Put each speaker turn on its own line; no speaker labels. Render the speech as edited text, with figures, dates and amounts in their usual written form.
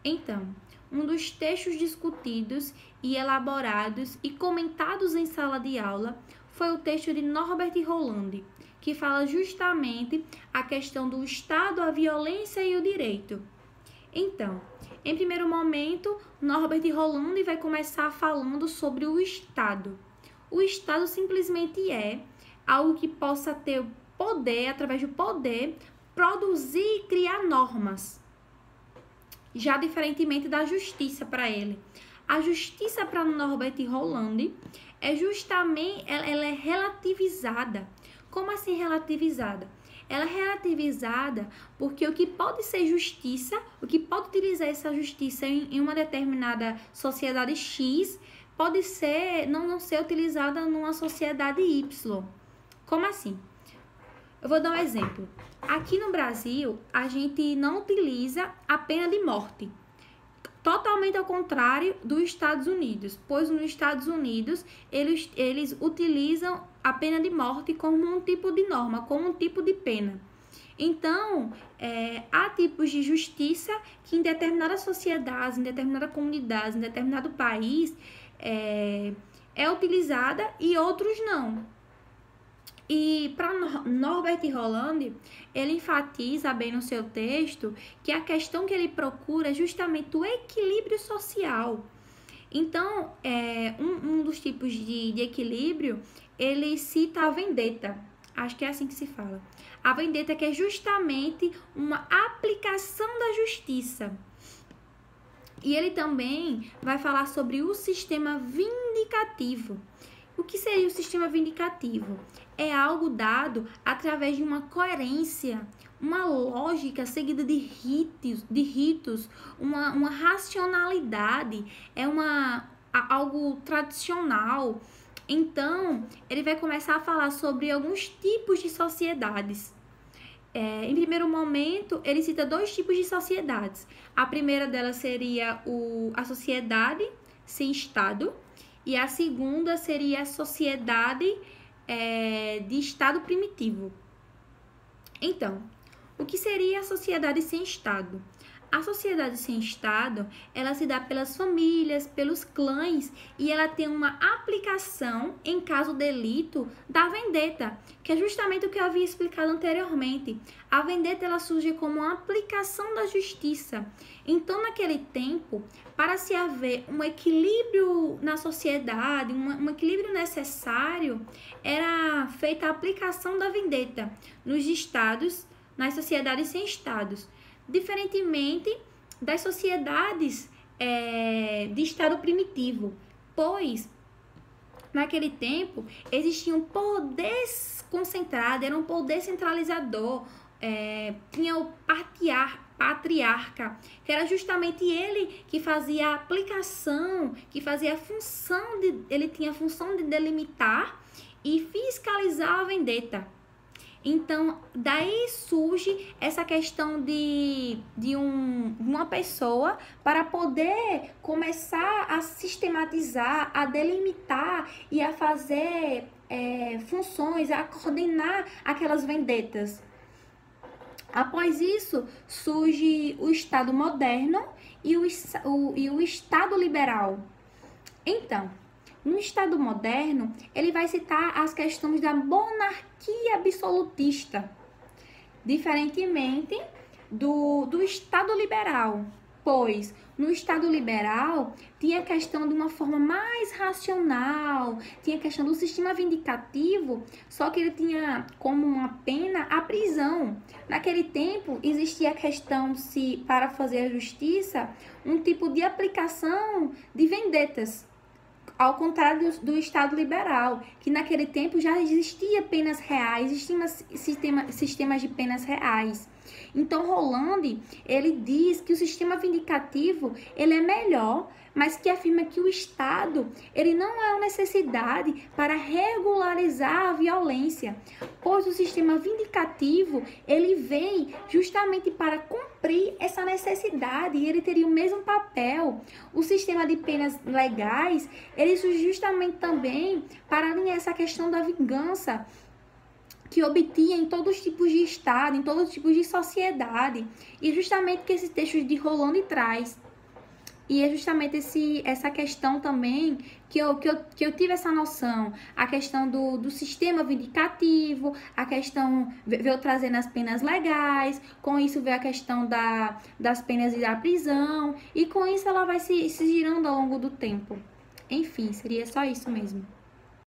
Então, um dos textos discutidos e elaborados e comentados em sala de aula foi o texto de Norbert Roland, que fala justamente a questão do Estado, a violência e o direito. Então, em primeiro momento, Norbert Roland vai começar falando sobre o Estado. O Estado simplesmente é algo que possa ter poder, através do poder, produzir e criar normas. Já diferentemente da justiça para ele. A justiça para Norbert Roland é justamente, ela é relativizada. Como assim relativizada? Ela é relativizada porque o que pode ser justiça, o que pode utilizar essa justiça em uma determinada sociedade X, pode ser, não ser utilizada numa sociedade Y. Como assim? Eu vou dar um exemplo. Aqui no Brasil, a gente não utiliza a pena de morte. Totalmente ao contrário dos Estados Unidos, pois nos Estados Unidos eles utilizam a pena de morte como um tipo de norma, como um tipo de pena. Então, há tipos de justiça que em determinadas sociedades, em determinadas comunidades, em determinado país é utilizada e outros não. E para Norbert Roland, ele enfatiza bem no seu texto que a questão que ele procura é justamente o equilíbrio social. Então, um dos tipos de equilíbrio, ele cita a vendetta. Acho que é assim que se fala. A vendetta que é justamente uma aplicação da justiça. E ele também vai falar sobre o sistema vindicativo. O que seria o sistema vindicativo? É algo dado através de uma coerência, uma lógica seguida de ritos, uma racionalidade, algo tradicional. Então, ele vai começar a falar sobre alguns tipos de sociedades. Em primeiro momento, ele cita 2 tipos de sociedades. A primeira delas seria a sociedade sem Estado, e a segunda seria a sociedade de Estado primitivo. Então, o que seria a sociedade sem Estado? A sociedade sem Estado, ela se dá pelas famílias, pelos clãs, e ela tem uma aplicação, em caso de delito, da vendetta, que é justamente o que eu havia explicado anteriormente. A vendetta, ela surge como uma aplicação da justiça. Então, naquele tempo, para se haver um equilíbrio na sociedade, um equilíbrio necessário, era feita a aplicação da vendetta nos estados, nas sociedades sem estados. Diferentemente das sociedades de estado primitivo, pois naquele tempo existia um poder concentrado, era um poder centralizador, tinha o patriarca, que era justamente ele que fazia a aplicação, que fazia a função ele tinha a função de delimitar e fiscalizar a vendetta. Então, daí surge essa questão de uma pessoa para poder começar a sistematizar, a delimitar e a fazer funções, a coordenar aquelas vendettas. Após isso, surge o Estado moderno e o Estado liberal. Então, no Estado moderno, ele vai citar as questões da monarquia absolutista, diferentemente do Estado liberal, pois no Estado liberal tinha a questão de uma forma mais racional, tinha a questão do sistema vindicativo, só que ele tinha como uma pena a prisão. Naquele tempo existia a questão se para fazer a justiça, um tipo de aplicação de vendettas. Ao contrário do Estado liberal, que naquele tempo já existia penas reais, existiam sistemas de penas reais. Então, Roland, ele diz que o sistema vindicativo ele é melhor, mas que afirma que o Estado ele não é uma necessidade para regularizar a violência, pois o sistema vindicativo ele vem justamente para cumprir essa necessidade e ele teria o mesmo papel. O sistema de penas legais ele surge justamente também para alinhar essa questão da vingança, que obtinha em todos os tipos de Estado, em todos os tipos de sociedade. E justamente que esse texto de Roland traz. E é justamente essa questão também que eu tive essa noção, a questão do sistema vindicativo, a questão veio trazendo as penas legais, com isso veio a questão das penas e da prisão, e com isso ela vai se girando ao longo do tempo. Enfim, seria só isso mesmo.